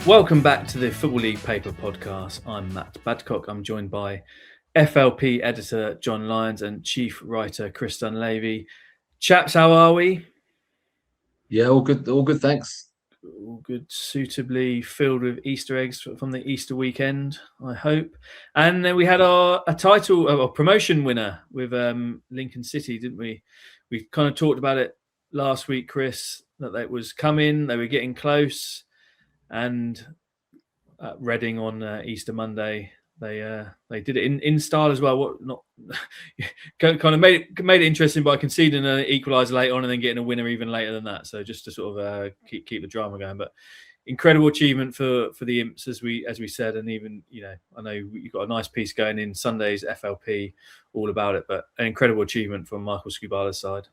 Welcome back to the Football League Paper Podcast. I'm Matt Badcock. I'm joined by FLP editor John Lyons and chief writer Chris Dunlavy. Chaps, how are we? Yeah, all good, thanks. All good, suitably filled with Easter eggs from the Easter weekend, I hope. And then we had a title, a promotion winner with Lincoln City, didn't we? We kind of talked about it last week, Chris, that it was coming, they were getting close. And Reading on Easter Monday, they did it in style as well. What not kind of made it interesting by conceding an equaliser late on and then getting a winner even later than that. So just to sort of keep the drama going. But incredible achievement for the Imps, as we said, and even I know you've got a nice piece going in Sunday's FLP all about it, but an incredible achievement from Michael Scubala's side.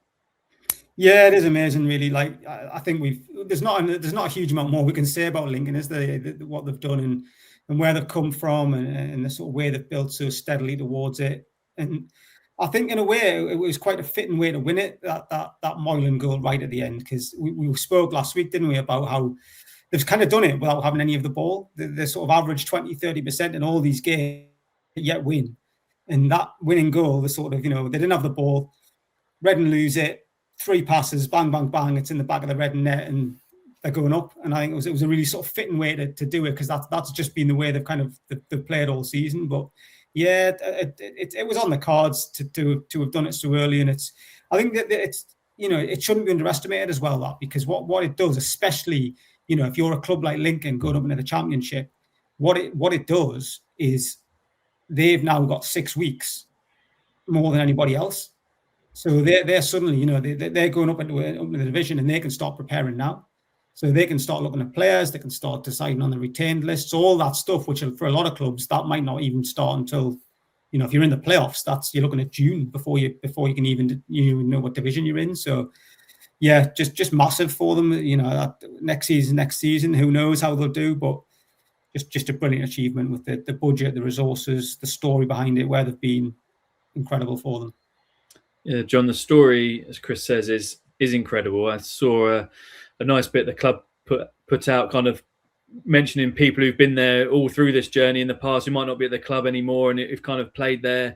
Yeah, it is amazing, really. Like I think there's not a huge amount more we can say about Lincoln, is there? What they've done and where they've come from and the sort of way they've built so steadily towards it. And I think in a way it was quite a fitting way to win it. That Moylan goal right at the end, because we spoke last week, didn't we, about how they've kind of done it without having any of the ball. They sort of average 20-30% in all these games, yet win. And that winning goal, the sort of they didn't have the ball, Reading lose it. 3 passes, bang, bang, bang, it's in the back of the Reading net and they're going up. And I think it was a really sort of fitting way to do it, because that's just been the way they've played all season. But yeah, it was on the cards to have done it so early. And I think that it shouldn't be underestimated as well, that, because what it does, especially, if you're a club like Lincoln going up into the Championship, what it does is they've now got 6 weeks more than anybody else. So they're suddenly, they're going up into the division, and they can start preparing now. So they can start looking at players, they can start deciding on the retained lists, all that stuff, which for a lot of clubs, that might not even start until, if you're in the playoffs, you're looking at June before you can even know what division you're in. So yeah, just massive for them. Next season, who knows how they'll do, but just a brilliant achievement with the budget, the resources, the story behind it, where they've been. Incredible for them. Yeah, John, the story, as Chris says, is incredible. I saw a nice bit the club put out, kind of mentioning people who've been there all through this journey in the past, who might not be at the club anymore, and who've kind of played their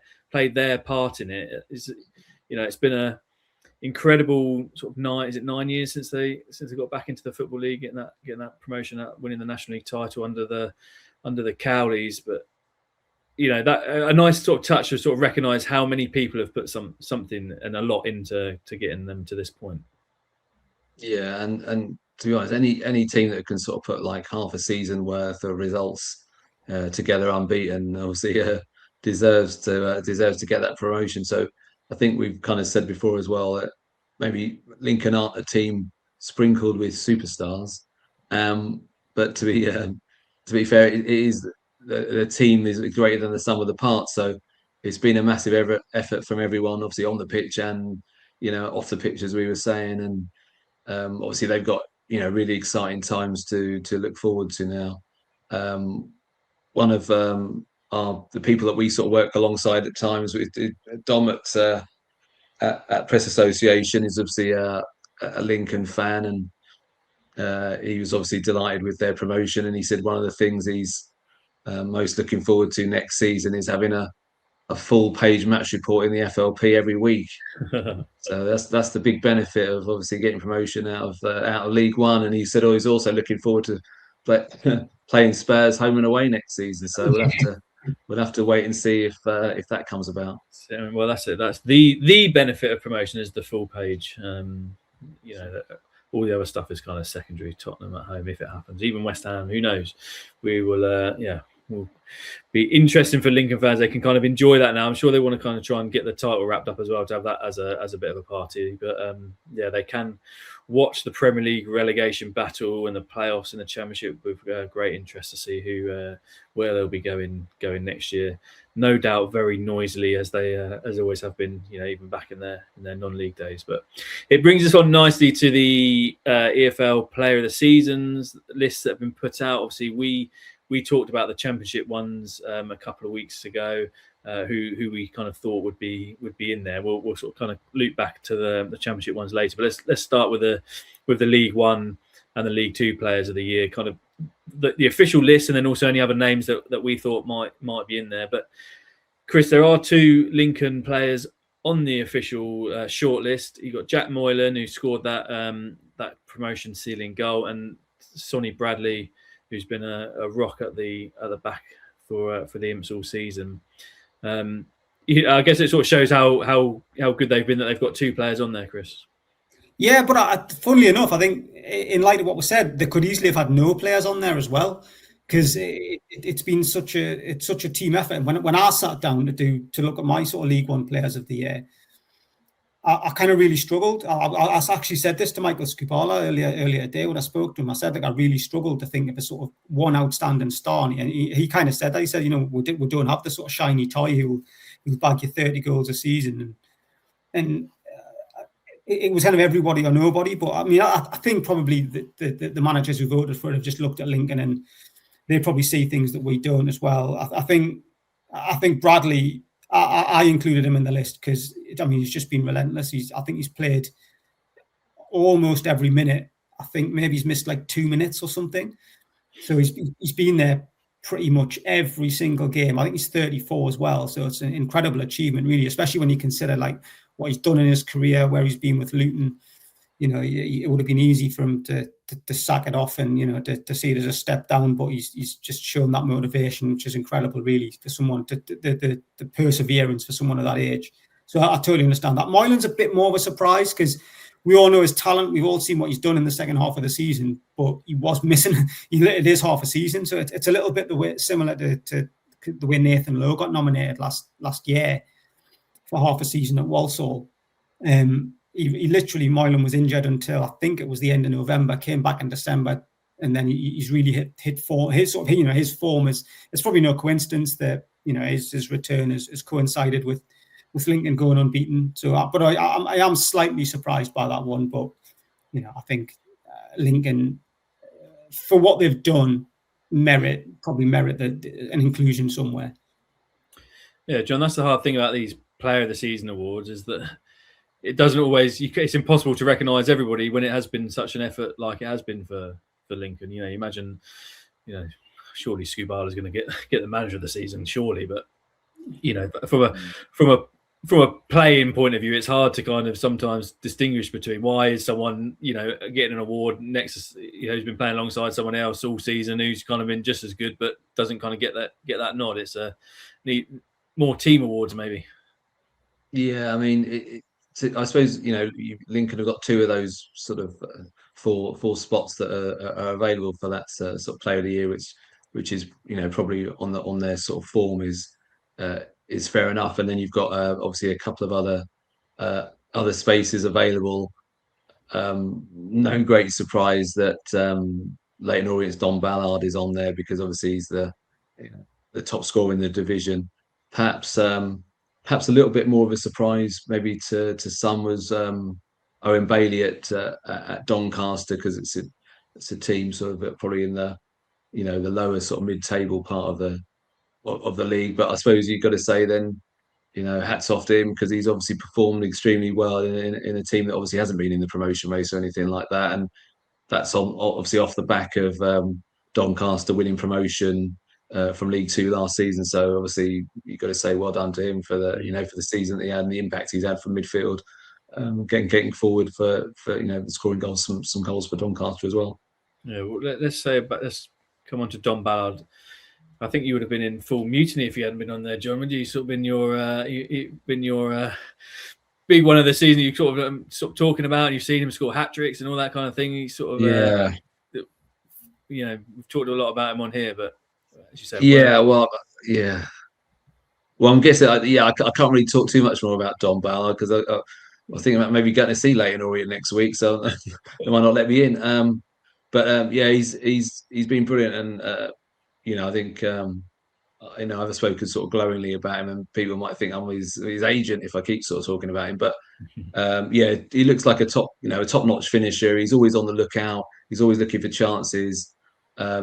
part in it. It's been a incredible sort of 9 years since they got back into the Football League, getting that promotion, winning the National League title under the Cowleys, but. That a nice sort of touch to sort of recognise how many people have put something and a lot into getting them to this point. Yeah, and to be honest, any team that can sort of put like half a season worth of results together unbeaten, obviously deserves to get that promotion. So I think we've kind of said before as well that maybe Lincoln aren't a team sprinkled with superstars, but to be fair, it is. The team is greater than the sum of the parts, so it's been a massive effort from everyone, obviously on the pitch and off the pitch, as we were saying, and obviously they've got really exciting times to look forward to now. One of the people that we sort of work alongside at times with Dom at Press Association is obviously a Lincoln fan, and he was obviously delighted with their promotion, and he said one of the things he's most looking forward to next season is having a full page match report in the FLP every week. So that's the big benefit of obviously getting promotion out of League One. And he said, he's also looking forward to playing Spurs home and away next season. So we'll have to wait and see if that comes about. Well, that's it. That's the benefit of promotion is the full page. All the other stuff is kind of secondary. Tottenham at home, if it happens, even West Ham, who knows? We will, will be interesting for Lincoln fans. They can kind of enjoy that now. I'm sure they want to kind of try and get the title wrapped up as well, to have that as a bit of a party. But they can watch the Premier League relegation battle and the playoffs and the Championship with great interest to see where they'll be going next year. No doubt, very noisily as they as always have been, even back in their non-league days. But it brings us on nicely to the EFL Player of the Seasons lists that have been put out. Obviously, we talked about the Championship ones a couple of weeks ago, who we kind of thought would be in there. We'll sort of kind of loop back to the Championship ones later. But let's start with the League One and the League Two Players of the Year. Kind of the official list, and then also any other names that we thought might be in there. But Chris, there are 2 Lincoln players on the official shortlist. You got Jack Moylan, who scored that promotion sealing goal, and Sonny Bradley, who's been a rock at the back for the Imps all season. I guess it sort of shows how good they've been that they've got 2 players on there, Chris. Yeah, but funnily enough, I think in light of what was said, they could easily have had no players on there as well, because it's been such a team effort. And when I sat down to look at my sort of League One players of the year, I kind of really struggled. I actually said this to Michael Scupala earlier today when I spoke to him. I said, like, I really struggled to think of a sort of one outstanding star, and he kind of said that. He said, we don't have the sort of shiny toy who'll bag you 30 goals a season, and it was kind of everybody or nobody. But I mean, I think probably the managers who voted for it have just looked at Lincoln and they probably see things that we don't as well. I think Bradley, I included him in the list because, I mean, he's just been relentless. I think he's played almost every minute. I think maybe he's missed like 2 minutes or something. So he's been there pretty much every single game. I think he's 34 as well. So it's an incredible achievement, really, especially when you consider like what he's done in his career, where he's been with Luton. It would have been easy for him to sack it off and, to see it as a step down, but he's just shown that motivation, which is incredible, really, for someone, the perseverance for someone of that age. So I totally understand that. Moylan's a bit more of a surprise because we all know his talent. We've all seen what he's done in the second half of the season, but he was missing. It is half a season, so it's a little bit similar to the way Nathan Lowe got nominated last year for half a season at Walsall. He literally, Moylan was injured until I think it was the end of November, came back in December, and then he's really hit form. His form is, it's probably no coincidence that his return has coincided with Lincoln going unbeaten. So, but I am slightly surprised by that one. But I think Lincoln, for what they've done, probably merit an inclusion somewhere. Yeah, John, that's the hard thing about these Player of the Season awards is that it doesn't always. It's impossible to recognise everybody when it has been such an effort like it has been for Lincoln. You imagine, surely Scubala is going to get the manager of the season, surely. But from a playing point of view, it's hard to kind of sometimes distinguish between why is someone getting an award next to who's been playing alongside someone else all season who's kind of been just as good but doesn't kind of get that nod. It's more team awards maybe. Yeah, I mean, I suppose Lincoln have got 2 of those sort of four spots that are available for that sort of Player of the Year, which is probably on their sort of form is fair enough. And then you've got obviously a couple of other spaces available. No great surprise that Leyton Orient's Don Ballard is on there because obviously he's the top scorer in the division. Perhaps a little bit more of a surprise, maybe to some, was Owen Bailey at Doncaster, because it's a team sort of probably in the the lower sort of mid-table part of the league. But I suppose you've got to say then, hats off to him because he's obviously performed extremely well in a team that obviously hasn't been in the promotion race or anything like that, and that's obviously off the back of Doncaster winning promotion from League Two last season. So obviously you've got to say well done to him for the for the season that he had and the impact he's had from midfield, getting forward for scoring goals, some goals for Doncaster as well. Yeah, well, let's come on to Don Ballard. I think you would have been in full mutiny if you hadn't been on there, John. Would you sort of been your big one of the season you sort of talking about? You've seen him score hat tricks and all that kind of thing. He's sort of we've talked a lot about him on here, but as you said, well, I'm guessing I can't really talk too much more about Don Ballard because I was thinking about maybe getting to see Leyton Orient next week, so they might not let me in. But he's been brilliant, and I think I've spoken sort of glowingly about him, and people might think I'm his agent if I keep sort of talking about him. But he looks like a top-notch finisher. He's always on the lookout. He's always looking for chances.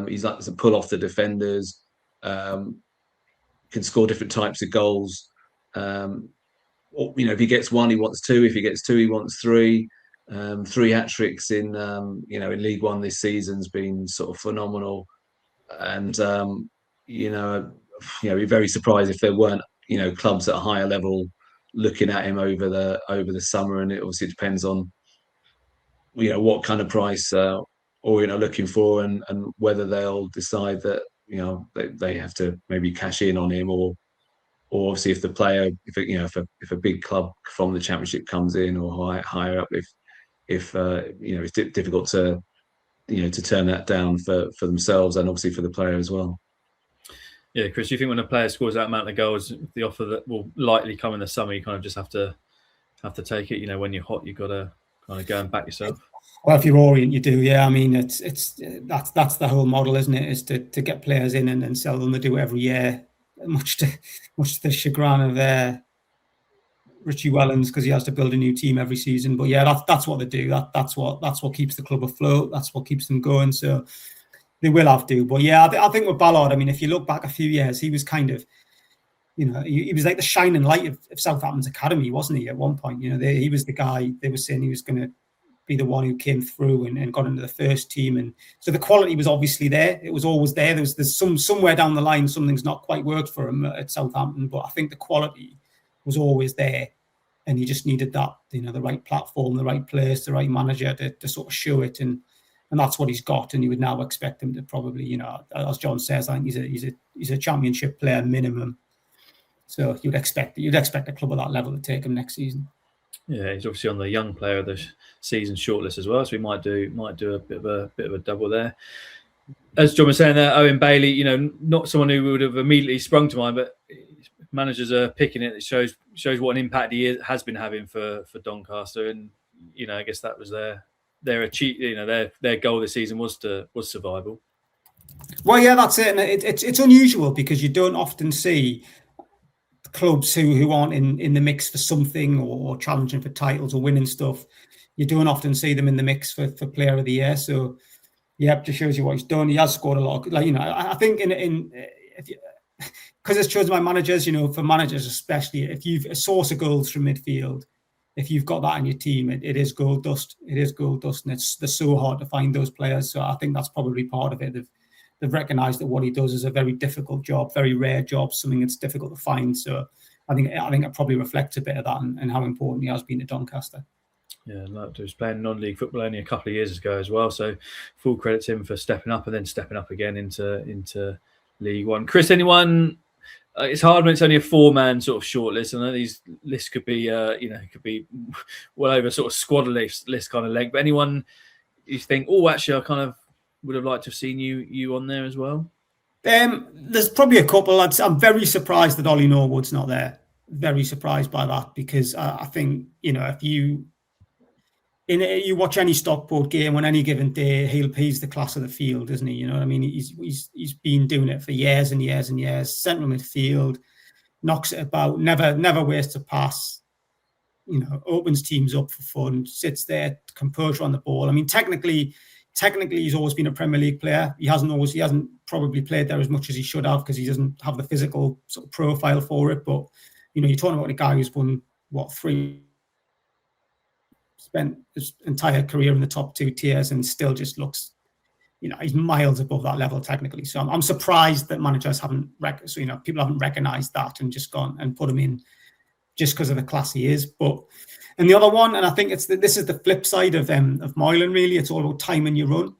He's like to pull off the defenders. Can score different types of goals. If he gets 1, he wants 2. If he gets 2, he wants 3. 3 hat tricks in League One this season's been sort of phenomenal. and be very surprised if there weren't clubs at a higher level looking at him over the summer. And it obviously depends on what kind of price Orient are looking for, and whether they'll decide that they have to maybe cash in on him, or obviously if the player, if a big club from the Championship comes in or higher up, if it's difficult to to turn that down for themselves and obviously for the player as well. Yeah, Chris, do you think when a player scores that amount of goals, the offer that will likely come in the summer, you kind of just have to take it? When you're hot, you've got to kind of go and back yourself. Well, if you're Orient, you do. Yeah, I mean, that's the whole model, isn't it? Is to get players in and then sell them. They do it every year, much to the chagrin of Richie Wellens, because he has to build a new team every season. But yeah, that's what they do. That's what keeps the club afloat. That's what keeps them going. So they will have to. But yeah, I think with Ballard, I mean, if you look back a few years, he was kind of, he was like the shining light of Southampton's academy, wasn't he? At one point, he was the guy. They were saying he was going to be the one who came through and got into the first team, and so the quality was obviously there. It was always there. There's somewhere down the line something's not quite worked for him at Southampton, but I think the quality was always there, and he just needed that, the right platform, the right place, the right manager to sort of show it, and that's what he's got. And you would now expect him to probably, as John says, I think he's a Championship player minimum. So you'd expect a club of that level to take him next season. Yeah, he's obviously on the young player of the season shortlist as well, so we might do a bit of a double there. As John was saying there, Owen Bailey, not someone who would have immediately sprung to mind, but managers are picking it. It shows what an impact he has been having for Doncaster, and I guess that was their goal this season was survival. Well, yeah, that's it, and it's unusual because you don't often see clubs who aren't in the mix for something or challenging for titles or winning stuff. You don't often see them in the mix for Player of the Year. So yeah, it just shows you what he's done. He has scored a lot. I think because it's chosen by managers, for managers especially, if you've a source of goals from midfield, if you've got that in your team, it is gold dust. It is gold dust, and they're so hard to find those players. So I think that's probably part of it. They've recognised that what he does is a very difficult job, very rare job, something that's difficult to find. So I think it probably reflects a bit of that and how important he has been to Doncaster. Yeah, he was playing non-league football only a couple of years ago as well. So full credit to him for stepping up and then stepping up again into League One. Chris, anyone? It's hard when it's only a 4-man sort of shortlist. I know these lists could be, could be well over sort of squad list kind of length. But anyone you think, actually, I kind of would have liked to have seen you on there as well? There's probably a couple. I'm very surprised that Ollie Norwood's not there. Very surprised by that, because I think, if you watch any Stockport game on any given day, he's the class of the field, isn't he? You know what I mean? He's been doing it for years and years and years. Central midfield, knocks it about, never wastes a pass. Opens teams up for fun, sits there, composure on the ball. I mean, technically, he's always been a Premier League player. He hasn't probably played there as much as he should have because he doesn't have the physical sort of profile for it. But you're talking about a guy who's won 3, spent his entire career in the top 2 tiers, and still just looks, he's miles above that level technically. So I'm surprised that managers people haven't recognised that and just gone and put him in just because of the class he is. And the other one, and I think this is the flip side of Moylan, really. It's all about timing your run.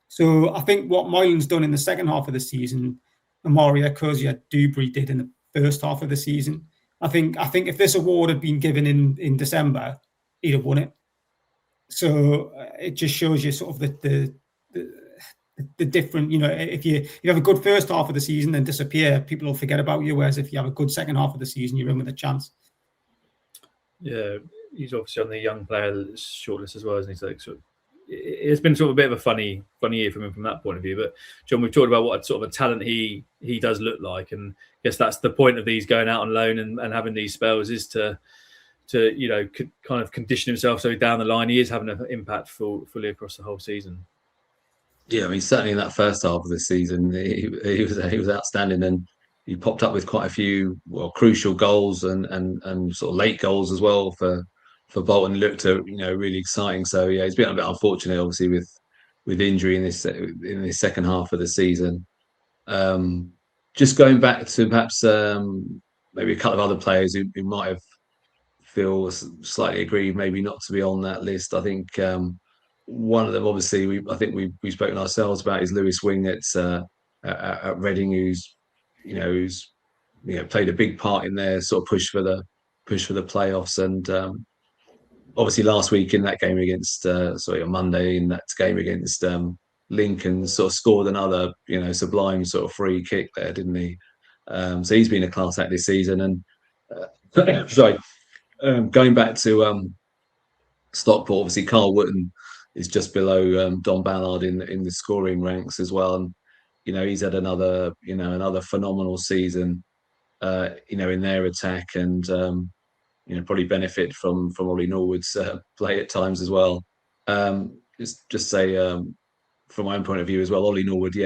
So I think what Moylan's done in the second half of the season, Amoria, Kozia, Dewberry did in the first half of the season. I think if this award had been given in December, he'd have won it. So it just shows you sort of the different, if you have a good first half of the season, then disappear, people will forget about you. Whereas if you have a good second half of the season, you're in with a chance. Yeah, he's obviously on the young player shortlist as well, isn't he? So it's been sort of a bit of a funny year from him from that point of view. But John, we've talked about what sort of a talent he does look like, and I guess that's the point of these going out on loan and having these spells, is to kind of condition himself so down the line he is having an impact fully across the whole season. Yeah, I mean, certainly in that first half of the season, he was outstanding, and he popped up with quite a few crucial goals and sort of late goals as well for Bolton. Looked really exciting. So yeah, he's been a bit unfortunate, obviously, with injury in this second half of the season. Just going back to perhaps maybe a couple of other players who might have feel slightly aggrieved maybe not to be on that list. I think one of them, obviously, I think we've spoken ourselves about is Lewis Wing at Reading, who's played a big part in their sort of push for the playoffs. And obviously last week in that game against on Monday in that game against Lincoln, sort of scored another sublime sort of free kick there, didn't he? So he's been a class act this season. And sorry, going back to Stockport, obviously Carl Wootton is just below Don Ballard in the scoring ranks as well. And he's had another phenomenal season in their attack, and probably benefit from Ollie Norwood's play at times as well. Just say from my own point of view as well, Ollie Norwood,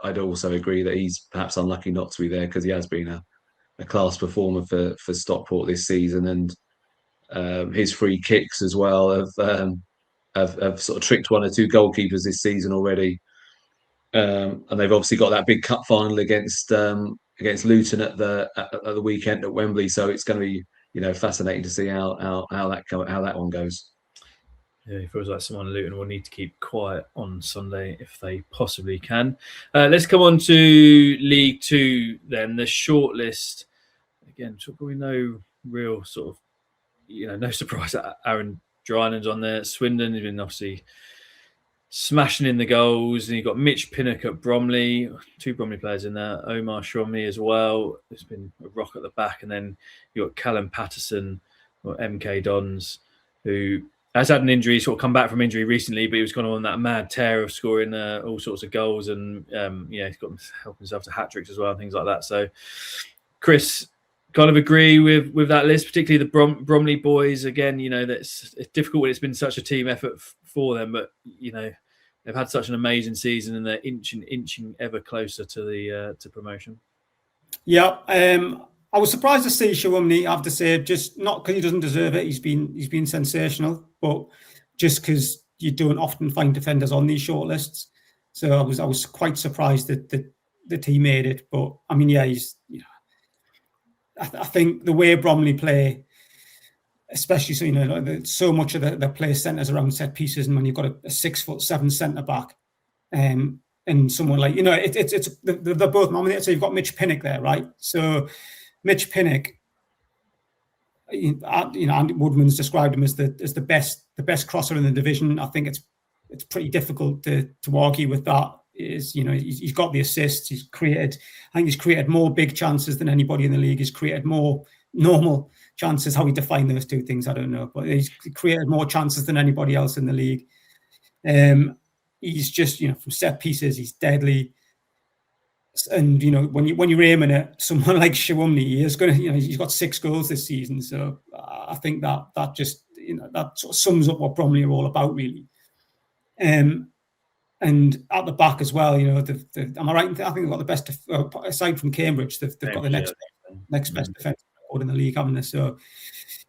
I'd also agree that he's perhaps unlucky not to be there, because he has been a class performer for Stockport this season, and his free kicks as well have sort of tricked one or two goalkeepers this season already. And they've obviously got that big cup final against Luton at the weekend at Wembley, so it's going to be fascinating to see how that one goes. Yeah, it feels like someone in Luton will need to keep quiet on Sunday if they possibly can. Let's come on to League Two then. The shortlist, again, probably no real sort of, no surprise that Aaron Drynan's on there. Swindon has been obviously smashing in the goals, and you've got Mitch Pinnock at Bromley, two Bromley players in there, Omar Shromley as well. It's been a rock at the back, and then you've got Callum Patterson or MK Dons, who has had an injury, sort of come back from injury recently, but he was kind of on that mad tear of scoring all sorts of goals, and he's got helped himself to hat tricks as well and things like that. So, Chris, kind of agree with that list, particularly the Bromley boys. Again, it's difficult when it's been such a team effort for them, but they've had such an amazing season, and they're inching ever closer to promotion. Yeah, I was surprised to see Shawumni, I have to say, just not because he doesn't deserve it. He's been sensational, but just because you don't often find defenders on these shortlists. So I was quite surprised that he made it. But I mean, he's. I think the way Bromley play, especially so much of the play centres around set pieces, and when you've got a 6'7" centre back, and someone like they're both. I mean, so you've got Mitch Pinnock there, right? So Mitch Pinnock, Andy Woodman's described him as the best crosser in the division. I think it's pretty difficult to argue with that. He's got the assists. He's created more big chances than anybody in the league. He's created more normal chances. How we define those two things, I don't know, but he's created more chances than anybody else in the league. He's just from set pieces, he's deadly. And when you're aiming at someone like Shawumni, he's got 6 goals this season. So I think that just that sort of sums up what Bromley are all about, really. And at the back as well, am I right? I think they've got the best, aside from Cambridge, they've got the next best defence record in the league, haven't they? So,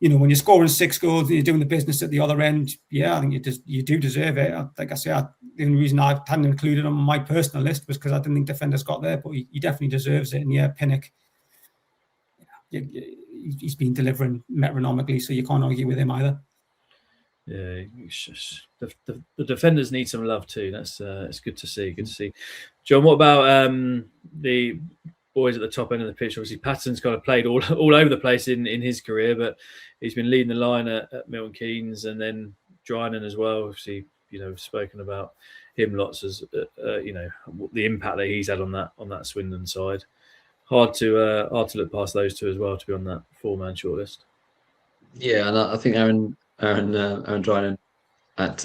when you're scoring 6 goals and you're doing the business at the other end, I think you do deserve it. Like I say, the only reason I hadn't included him on my personal list was because I didn't think defenders got there, but he definitely deserves it. And Pinnock, he's been delivering metronomically, so you can't argue with him either. Yeah, it's just, the defenders need some love too. That's it's good to see. Good to see. John, what about the boys at the top end of the pitch? Obviously, Patterson's kind of played all over the place in his career, but he's been leading the line at Milton Keynes, and then Drynan as well. Obviously, we've spoken about him lots as the impact that he's had on that Swindon side. Hard to look past those two as well to be on that 4-man shortlist. Yeah, and I think Aaron Drynan at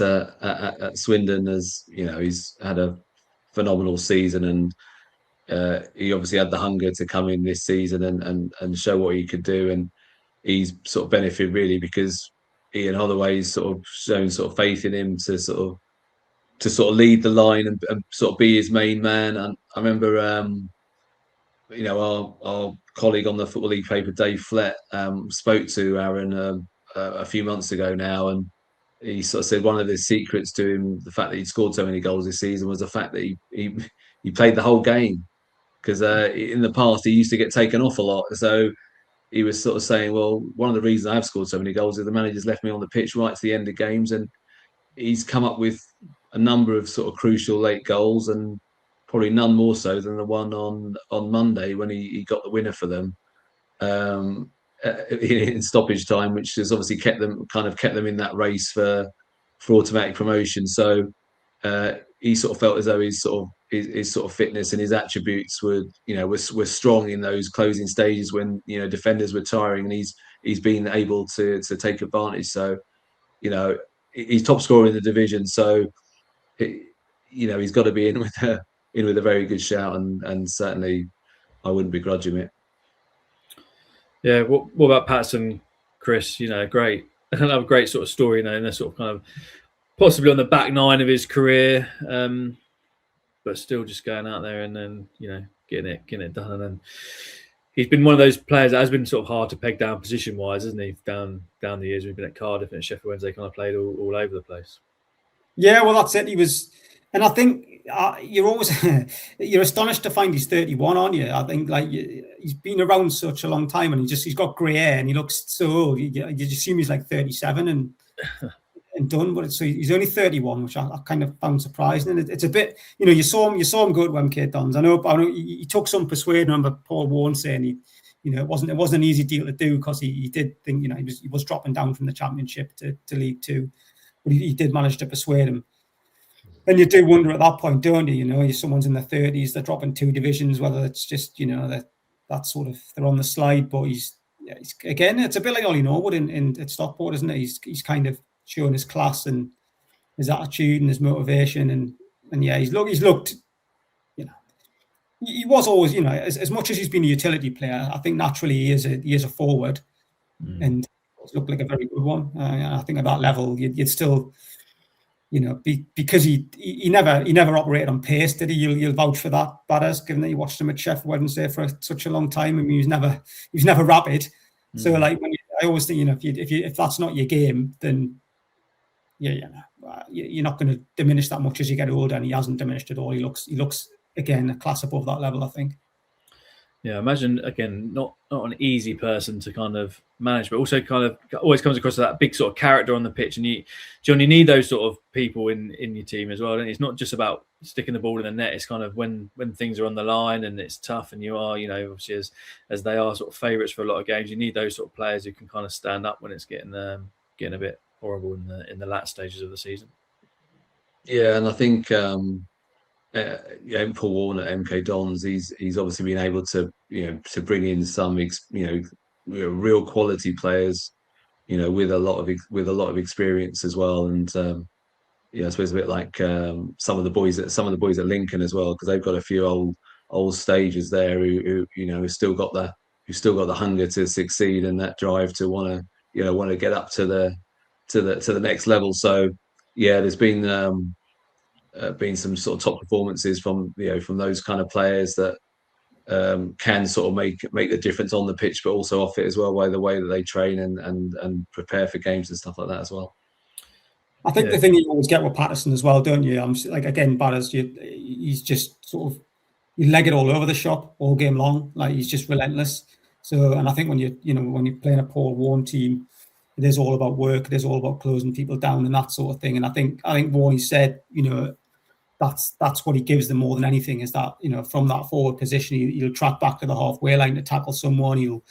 Swindon has he's had a phenomenal season, and he obviously had the hunger to come in this season and show what he could do, and he's sort of benefited really because Ian Holloway's sort of shown sort of faith in him to sort of lead the line and sort of be his main man. And I remember our colleague on the Football League paper, Dave Flett, spoke to Aaron a few months ago now, and he sort of said one of the secrets to him, the fact that he'd scored so many goals this season, was the fact that he played the whole game. because in the past he used to get taken off a lot. So he was sort of saying, well, one of the reasons I've scored so many goals is the manager's left me on the pitch right to the end of games, and he's come up with a number of sort of crucial late goals, and probably none more so than the one on Monday when he got the winner for them in stoppage time, which has obviously kept them in that race for automatic promotion. So he sort of felt as though his sort of fitness and his attributes were strong in those closing stages when defenders were tiring, and he's been able to take advantage. So he's top scorer in the division, so he's got to be in with a very good shout, and certainly I wouldn't begrudge him it. Yeah, what about Patterson, Chris? Great, another great sort of story, in the sort of kind of possibly on the back nine of his career, but still just going out there and then getting it done. And then he's been one of those players that has been sort of hard to peg down position wise, isn't he? Down the years we've been at Cardiff and at Sheffield Wednesday, kind of played all over the place. Yeah, well, that's it. He was, and I think you're always you're astonished to find he's 31, aren't you? I think he's been around such a long time, and he's got grey hair and he looks so old. You just assume he's like 37 and done, but he's only 31, which I kind of found surprising. And it's a bit, you saw him go to MK Dons. I know he took some persuading. I remember Paul Warren saying it wasn't an easy deal to do, because he did think he was dropping down from the Championship to League Two, but he did manage to persuade him. And you do wonder at that point, don't you? Someone's in their 30s, they're dropping 2 divisions, whether it's just that sort of they're on the slide. But he's again, it's a bit like Ollie Norwood at Stockport, isn't it? He's kind of showing his class and his attitude and his motivation, and he's looked. He was always, as much as he's been a utility player, I think naturally he is a forward, and he's looked like a very good one. I think at that level, you'd still, because he never operated on pace, did he? You'll vouch for that, Badders, given that you watched him at Sheffield Wednesday for such a long time. I mean, he was never rapid. So I always think, if that's not your game, then you're not going to diminish that much as you get older, and he hasn't diminished at all. He looks again a class above that level, I think. Yeah, imagine again, not an easy person to kind of manage, but also kind of always comes across as that big sort of character on the pitch. And John, you need those sort of people in your team as well. And it's not just about sticking the ball in the net. It's kind of when things are on the line and it's tough, and you are, obviously as they are sort of favourites for a lot of games. You need those sort of players who can kind of stand up when it's getting a bit horrible in the latter stages of the season. Yeah, and I think Paul Warren at MK Dons, he's obviously been able to to bring in some real quality players, with a lot of experience as well, and I suppose a bit like some of the boys at Lincoln as well, because they've got a few old stagers there who who've still got the hunger to succeed and that drive to want to get up to the next level. So there's been some sort of top performances from those kind of players that can sort of make the difference on the pitch, but also off it as well, by the way that they train and prepare for games and stuff like that as well. I think the thing you always get with Patterson as well, don't you? I'm like, again, Batters, he's just sort of you leg it all over the shop all game long. Like, he's just relentless. So, and I think when you're playing a Paul Warren team, it is all about work. It is all about closing people down and that sort of thing. And I think Warney said, that's what he gives them more than anything, is that, from that forward position, he'll track back to the halfway line to tackle someone. He'll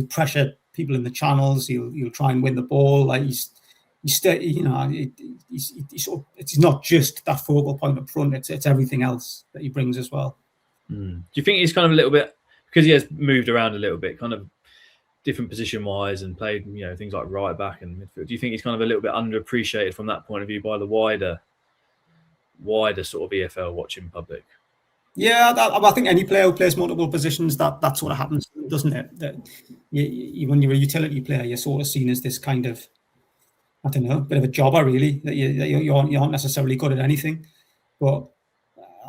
pressure people in the channels. He'll try and win the ball. Like, he's not just that focal point up front. It's everything else that he brings as well. Do you think he's kind of a little bit, because he has moved around a little bit, kind of different position wise, and played things like right back and midfield? Do you think he's kind of a little bit underappreciated from that point of view by the wider sort of EFL watching public? Yeah, I think any player who plays multiple positions, that sort of happens, doesn't it? That when you're a utility player, you're sort of seen as this kind of, I don't know, bit of a jobber, really. That you aren't necessarily good at anything. But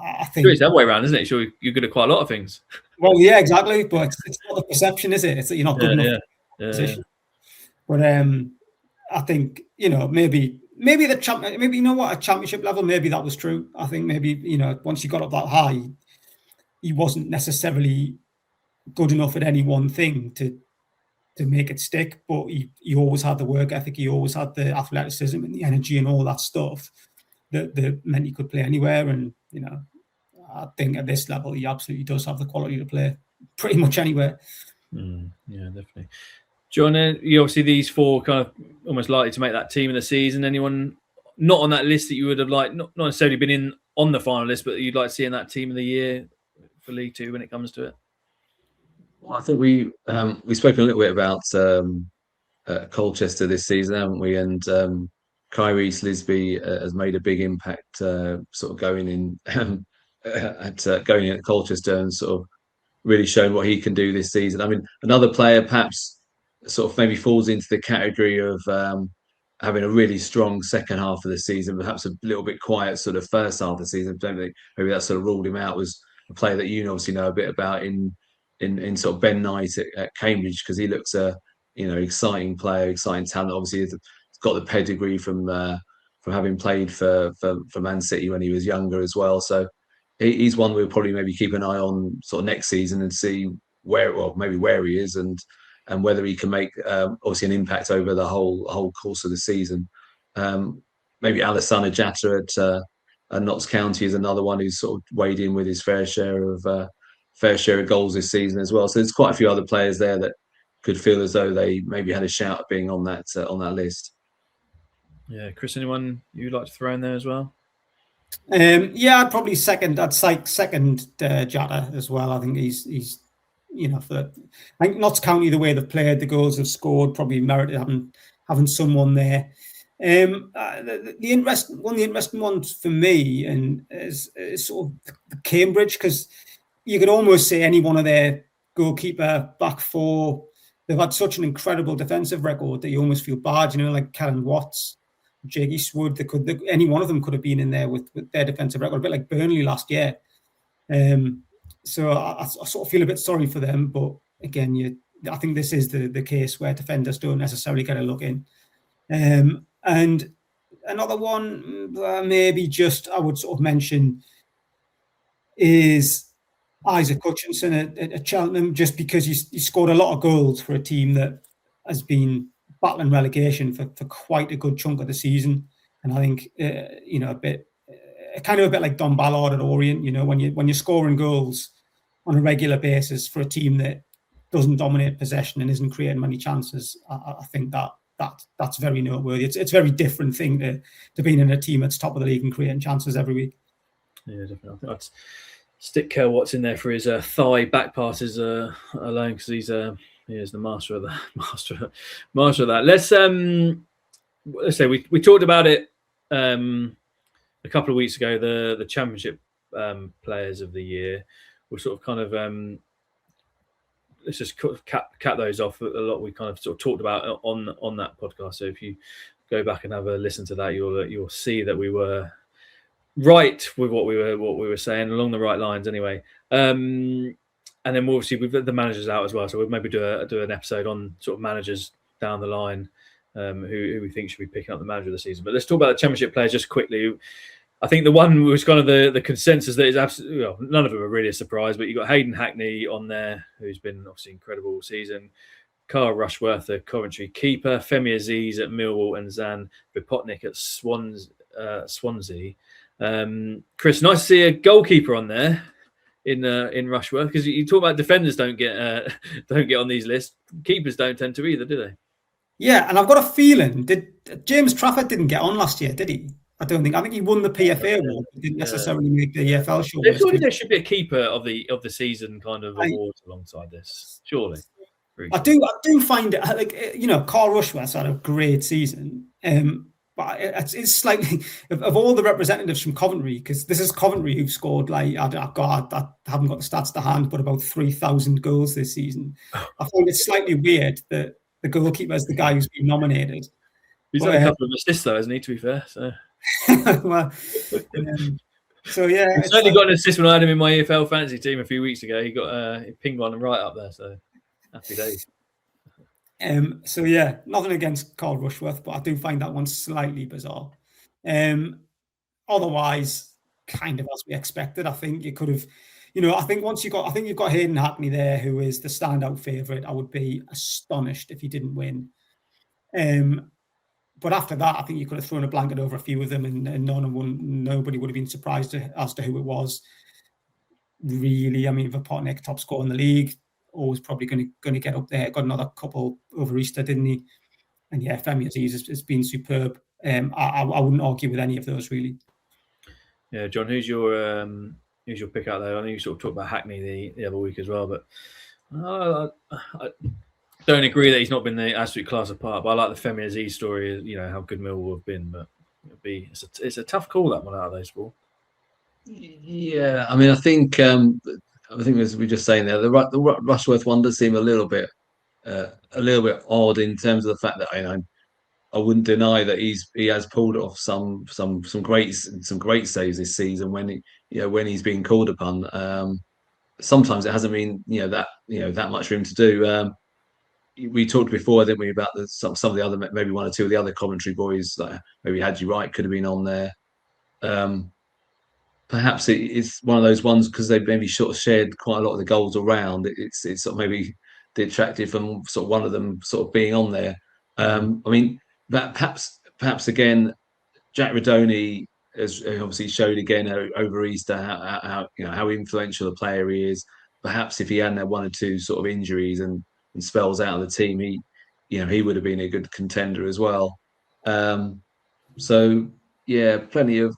I think it's that way around, isn't it? Sure, you're good at quite a lot of things. Well, yeah, exactly. But it's not the perception, is it? It's that you're not good enough position. But I think maybe at championship level, maybe that was true. I think maybe once you got up that high, he wasn't necessarily good enough at any one thing to make it stick, but he always had the work ethic, he always had the athleticism and the energy and all that stuff that meant he could play anywhere. And I think at this level he absolutely does have the quality to play pretty much anywhere. Yeah, definitely. John, you obviously these four kind of almost likely to make that team of the season. Anyone not on that list that you would have liked, not necessarily been in on the final list, but you'd like to see in that team of the year for League Two when it comes to it? Well, I think we've spoken a little bit about Colchester this season, haven't we? And Kyrie Slisby has made a big impact, sort of going in at Colchester and sort of really shown what he can do this season. I mean, another player perhaps sort of maybe falls into the category of having a really strong second half of the season, perhaps a little bit quiet sort of first half of the season. I don't think maybe that sort of ruled him out. Was a player that you obviously know a bit about in sort of Ben Knight at Cambridge, because he looks exciting player, exciting talent. Obviously, he's got the pedigree from having played for Man City when he was younger as well. So he's one we'll probably maybe keep an eye on sort of next season and see where he is and whether he can make obviously an impact over the whole course of the season. Maybe Alassane Jatta at Notts County is another one who's sort of weighed in with his fair share of goals this season as well. So there's quite a few other players there that could feel as though they maybe had a shout at being on that list. Yeah, Chris, anyone you'd like to throw in there as well? I'd probably second Jatta as well. I think he's I think Notts County, the way they've played, the goals they've scored, probably merited having someone there. The interesting ones for me and is sort of the Cambridge, because you could almost say any one of their goalkeeper, back four, they've had such an incredible defensive record that you almost feel bad, like Kellen Watts, Jake Eastwood. Any one of them could have been in there with their defensive record, a bit like Burnley last year. So I sort of feel a bit sorry for them, but again, I think this is the case where defenders don't necessarily get a look in. And another one, maybe just I would sort of mention, is Isaac Hutchinson at Cheltenham, just because he scored a lot of goals for a team that has been battling relegation for quite a good chunk of the season. And I think a bit like Don Ballard at Orient. When you're scoring goals on a regular basis for a team that doesn't dominate possession and isn't creating many chances, I think that's very noteworthy. It's a very different thing to being in a team that's top of the league and creating chances every week. Yeah, definitely. I think I'd stick Kel Watts in there for his thigh back passes alone, because he is the master of that. Master of that. Let's say we talked about it a couple of weeks ago. The Championship players of the year. We're sort of kind of let's just cap those off a lot. We kind of sort of talked about on that podcast. So if you go back and have a listen to that, you'll see that we were right with what we were saying, along the right lines anyway. And then obviously we've got the managers out as well, so we'll maybe do an episode on sort of managers down the line, who we think should be picking up the manager of the season. But let's talk about the Championship players just quickly. I think the one was kind of the consensus that is absolutely, well, none of them are really a surprise, but you've got Hayden Hackney on there, who's been obviously incredible all season. Carl Rushworth, the Coventry keeper, Femi Aziz at Millwall, and Zan Vipotnik at Swansea. Chris, nice to see a goalkeeper on there in Rushworth, because you talk about defenders don't get on these lists. Keepers don't tend to either, do they? Yeah, and I've got a feeling James Trafford didn't get on last year, did he? I think he won the PFA award, but didn't necessarily make the EFL shortlist. Surely there should be a keeper of the season kind of award alongside this. Surely, I do find it like Carl Rushworth's had a great season, but it's slightly of all the representatives from Coventry, because this is Coventry who've scored I haven't got the stats to hand, but about 3,000 goals this season. I find it slightly weird that the goalkeeper is the guy who's been nominated. He's had a couple of assists though, hasn't he? To be fair, so. Well, so yeah, he's certainly got an assist when I had him in my EFL fantasy team a few weeks ago. He got he pinged one right up there, so happy days. So yeah, nothing against Carl Rushworth, but I do find that one slightly bizarre. Otherwise, kind of as we expected. I think you could have I think you've got Hayden Hackney there, who is the standout favourite. I would be astonished if he didn't win. But after that, I think you could have thrown a blanket over a few of them, and nobody would have been surprised as to who it was. Really, I mean, Vapotnik, top scorer in the league, always probably going to get up there. Got another couple over Easter, didn't he? And yeah, Femi Aziz has been superb. I wouldn't argue with any of those, really. Yeah, John, who's your pick out there? I know you sort of talked about Hackney the other week as well, but I don't agree that he's not been the absolute class apart. But I like the Femi Aziz story. How good Millwall have been, but it's a tough call, that one, out of those four. Yeah, I mean, I think as we were just saying there, the Rushworth one does seem a little bit odd in terms of the fact that I wouldn't deny that he has pulled off some great saves this season when he's been called upon. Sometimes it hasn't been that much for him to do. We talked before, didn't we, about some of the other, maybe one or two of the other commentary boys, like maybe Hadji Wright could have been on there. Perhaps it's one of those ones because they've maybe sort of shared quite a lot of the goals around. It's sort of maybe detracted from sort of one of them sort of being on there. I mean, that perhaps again, Jack Redoni has obviously showed again over Easter how influential a player he is. Perhaps if he hadn't had one or two sort of injuries and spells out of the team, he would have been a good contender as well. So yeah, plenty of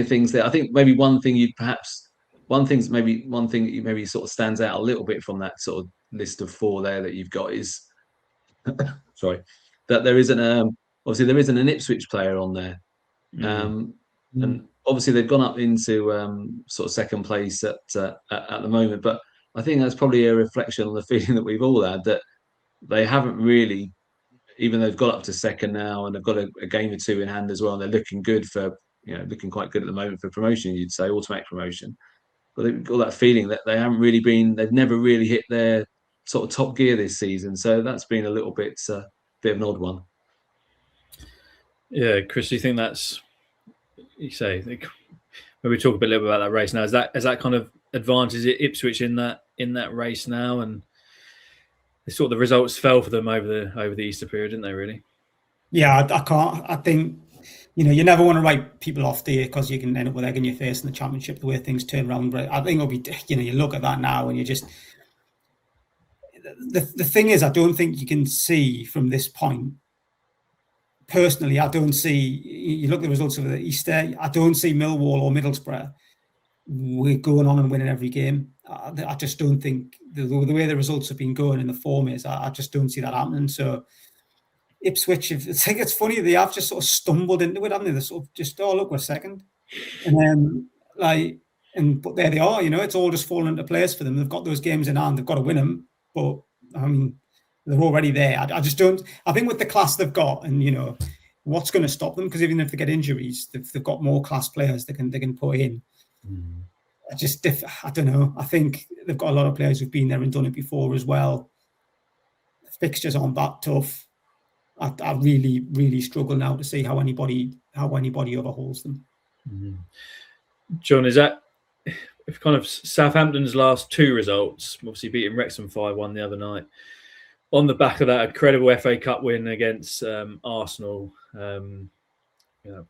things there. I think maybe one thing maybe sort of stands out a little bit from that sort of list of four there that you've got is sorry, that there isn't obviously there isn't an Ipswich player on there. And obviously they've gone up into sort of second place at the moment, but I think that's probably a reflection on the feeling that we've all had that they haven't really, even though they've got up to second now and they've got a game or two in hand as well, and they're looking good for looking quite good at the moment for promotion, you'd say, automatic promotion. But they've got that feeling that they've never really hit their sort of top gear this season. So that's been a little bit of an odd one. Yeah, Chris, do you think that's, you say, maybe talk a little bit about that race now. Is that kind of advantage Ipswich in that race now, and sort of the results fell for them over the Easter period, didn't they? Really? Yeah, I can't. I think you never want to write people off there because you can end up with egg in your face in the Championship the way things turn around. But I think it'll be you look at that now and you just the thing is, I don't think you can see from this point. Personally, I don't see. You look at the results of the Easter. I don't see Millwall or Middlesbrough we're going on and winning every game. I just don't think the way the results have been going and the form is. I just don't see that happening. So Ipswich, I think it's funny, they have just sort of stumbled into it, haven't they? They sort of just, oh look, we're second, and but there they are. It's all just falling into place for them. They've got those games in hand. They've got to win them, but I mean, they're already there. I just don't. I think with the class they've got, and what's going to stop them? Because even if they get injuries, they've got more class players they can put in. I don't know. I think they've got a lot of players who've been there and done it before as well. The fixtures aren't that tough. I really, really struggle now to see how anybody overhauls them. John, is that if kind of Southampton's last two results, obviously beating Wrexham 5-1 the other night, on the back of that incredible FA Cup win against Arsenal,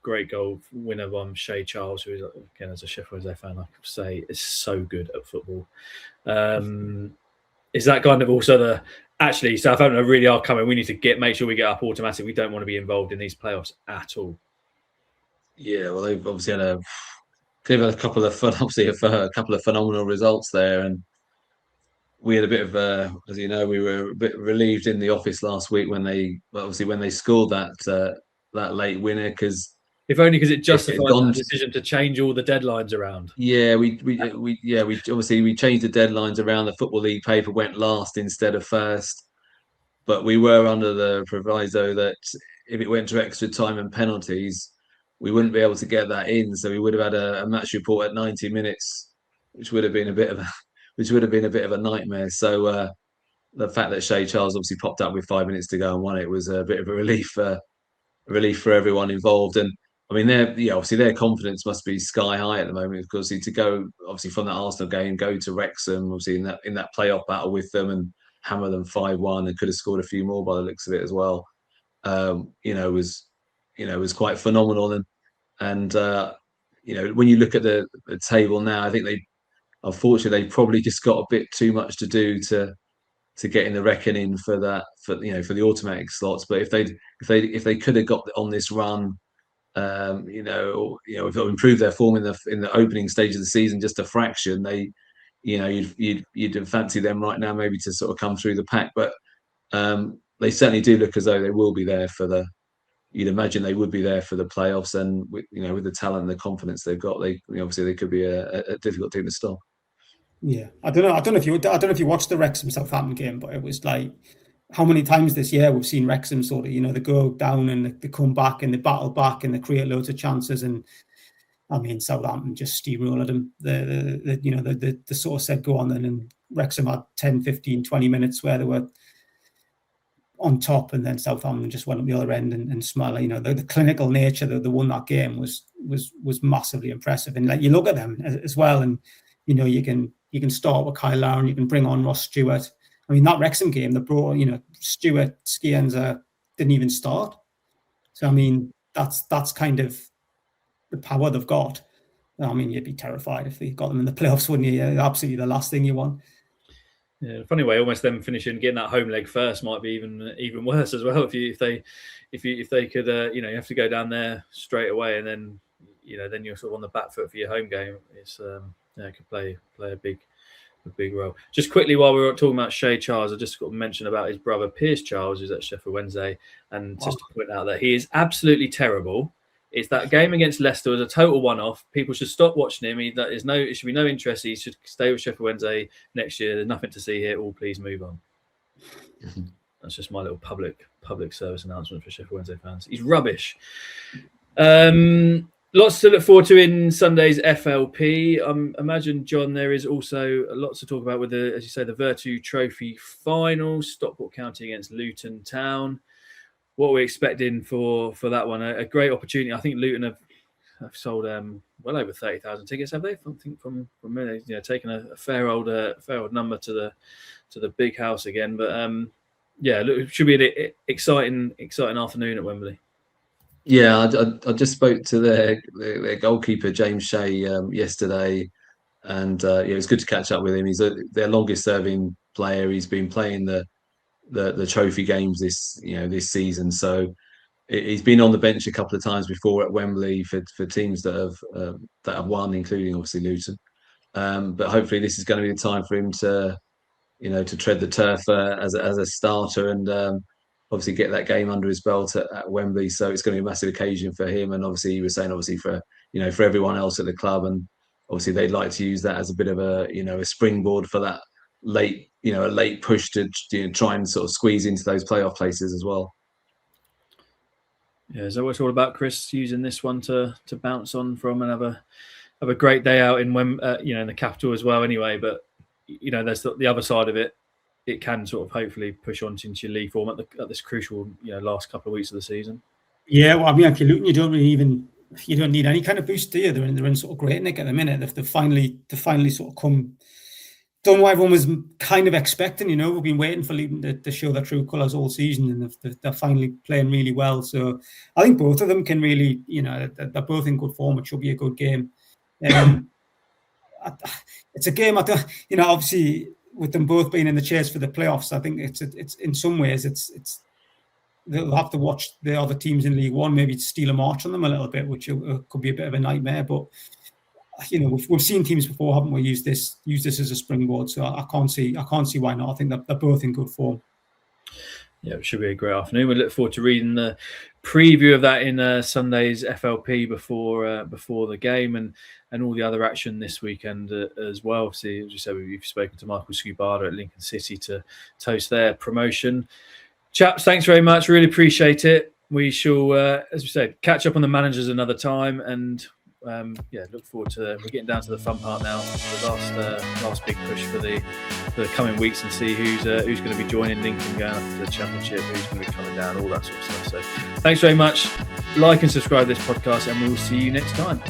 great goal winner by Shay Charles, who is, again, as a Sheffield Wednesday fan, I could say is so good at football. Is that kind of also actually Southampton really are coming? We need to make sure we get up automatically. We don't want to be involved in these playoffs at all. Yeah, well, they've obviously had a couple of phenomenal results there, and we had a bit of as you know, we were a bit relieved in the office last week when they scored that late winner, because it justified the decision to change all the deadlines around. Yeah, we obviously changed the deadlines around. The Football League paper went last instead of first, but we were under the proviso that if it went to extra time and penalties, we wouldn't be able to get that in. So we would have had a match report at 90 minutes, which would have been a bit of a nightmare. So the fact that Shay Charles obviously popped up with 5 minutes to go and won it was a bit of a relief for everyone involved. And I mean, obviously their confidence must be sky high at the moment, because to go obviously from that Arsenal game, go to Wrexham, obviously in that playoff battle with them and hammer them 5-1, and could have scored a few more by the looks of it as well. Was quite phenomenal. And when you look at the table now, I think unfortunately they probably just got a bit too much to do to get in the reckoning for the automatic slots. But if they could have got on this run, if they improved their form in the opening stage of the season just a fraction, you'd fancy them right now maybe to sort of come through the pack. But they certainly do look as though they will be there you'd imagine they would be there for the playoffs, and with the talent and the confidence they've got, they could be a difficult team to stop. Yeah, I don't know if you watched the Wrexham Southampton game, but it was like, how many times this year we've seen Wrexham sort of, they go down and they come back and they battle back and they create loads of chances. And I mean, Southampton just steamrolled them. The sort of said, go on then, and Wrexham had 10, 15, 20 minutes where they were on top, and then Southampton just went up the other end and smile. The clinical nature that they won that game was massively impressive. And like, you look at them as well, and you can start with Kyle Lowry, you can bring on Ross Stewart. I mean, that Wrexham game, they brought, Stewart, Skienza didn't even start. So I mean, that's kind of the power they've got. I mean, you'd be terrified if they got them in the playoffs, wouldn't you? Absolutely the last thing you want. Yeah, funny way, almost them finishing, getting that home leg first might be even worse as well. If they could, you have to go down there straight away, and then then you're sort of on the back foot for your home game. It's it could play a big role. Just quickly, while we were talking about Shay Charles, I just got to mention about his brother Piers Charles, who's at Sheffield Wednesday, and just to point out that he is absolutely terrible. It's that game against Leicester was a total one-off. People should stop watching him. It should be no interest. He should stay with Sheffield Wednesday next year. There's nothing to see here. All please move on. That's just my little public service announcement for Sheffield Wednesday fans. He's rubbish. Lots to look forward to in Sunday's FLP. Imagine, John, there is also lots to talk about with as you say, the Virtue Trophy final, Stockport County against Luton Town. What we're expecting for that one, a great opportunity. I think Luton have sold well over 30,000 tickets, have they? I think from taking a fair old number to the big house again. But look, it should be an exciting afternoon at Wembley. Yeah, I just spoke to their goalkeeper James Shea yesterday, and it was good to catch up with him. He's their longest serving player. He's been playing the trophy games this season, so he's been on the bench a couple of times before at Wembley for teams that have won, including obviously Luton. But hopefully this is going to be the time for him to tread the turf as a starter, and obviously get that game under his belt at Wembley. So it's going to be a massive occasion for him, and obviously he was saying for everyone else at the club, and obviously they'd like to use that as a bit of a springboard for that a late push to try and sort of squeeze into those playoff places as well. Yeah, is that what it's all about, Chris? Using this one to bounce on from and have a great day out in in the capital as well. Anyway, but there's the other side of it. It can sort of hopefully push on into your league form at this crucial last couple of weeks of the season. Yeah, well, I mean, if you're Luton, you don't need any kind of boost, do you? They're in sort of great nick at the minute. They've finally sort of done what everyone was kind of expecting. We've been waiting for Luton to show their true colours all season, and they're finally playing really well. So I think both of them can really, they're both in good form. It should be a good game. It's a game. Obviously with them both being in the chase for the playoffs, I think it's in some ways it's they'll have to watch the other teams in League One maybe steal a march on them a little bit, which could be a bit of a nightmare. But we've seen teams before, haven't we, use this as a springboard. So I can't see why not. I think they're both in good form. Yeah, it should be a great afternoon. We look forward to reading the preview of that in Sunday's FLP before the game, and all the other action this weekend as well. See, as you said, we've spoken to Michael Scubada at Lincoln City to toast their promotion. Chaps, thanks very much. Really appreciate it. We shall, as we said, catch up on the managers another time, and look forward to. We're getting down to the fun part now. The last big push for the coming weeks, and see who's going to be joining Lincoln going up to the Championship, who's going to be coming down, all that sort of stuff. So, thanks very much. Like and subscribe to this podcast, and we will see you next time.